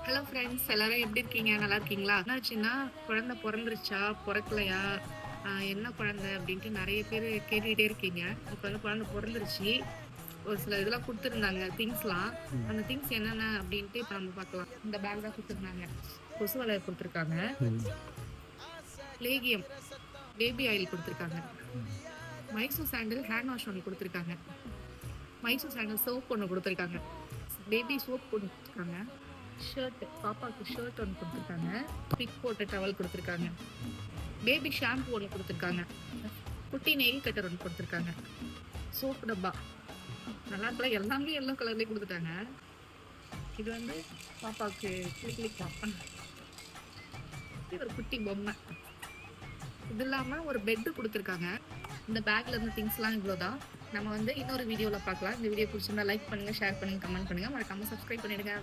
Hello friends, எல்லாரும் எப்படி இருக்கீங்க? நல்லா இருக்கீங்களா? என்னாச்சுன்னா, குழந்தை பொறந்துருச்சா? பொறக்கலையா? என்ன குழந்தை? அப்படின்ட்டு நெறைய பேரு கேட்டுக்கிட்டே இருக்கீங்க. இப்ப வந்து குழந்தை பொறந்துருச்சு. ஒரு சில இதெல்லாம் குடுத்துருந்தாங்க திங்ஸ்லாம். ம். அந்த திங்ஸ் என்னென்ன அப்படின்ட்டு இப்ப நம்ம பார்க்கலாம். இந்த பேக் தான் குடுத்துருந்தாங்க. கொசு வலை குடுத்துருக்காங்க. ம். லேகியம், பேபி ஆயில் குடுத்துருக்காங்க. ம். மைசூர் சாண்டல் ஹேண்ட் வாஷ் ஒண்ணு குடுத்துருக்காங்க. மைசூர் சாண்டல் சோப் ஒண்ணு குடுத்துருக்காங்க. பேபி சோப் குடுத்துருக்காங்க. ஷர்ட், பாப்பாக்கு ஷர்ட் ஒண்ணு குடுத்துருக்காங்க. பிக் போட்ட டவல் குடுத்துருக்காங்க. பேபி ஷாம்பு ஒண்ணு குடுத்துருக்காங்க. குட்டி நெயில் கட்டர் ஒண்ணு குடுத்துருக்காங்க. சோப்பு டப்பா. நல்லா இருக்குல்ல, எல்லாமே எல்லோ கலர்லயே குடுத்துட்டாங்க. இது வந்து பாப்பாக்கு குளிக்கலாம். இது ஒரு குட்டி பொம்மை. இது இல்லாம ஒரு பெட் குடுத்துருக்காங்க. இந்த பேக்ல இருந்த திங்ஸ்லாம் இவ்வளோதான். நம்ம வந்து இன்னொரு வீடியோல பார்க்கலாம். இந்த வீடியோ பிடிச்சிருந்தா லைக் பண்ணுங்க, ஷேர் பண்ணுங்க, கமெண்ட் பண்ணுங்க. மறக்காம சப்ஸ்கிரைப் பண்ணிடுங்க.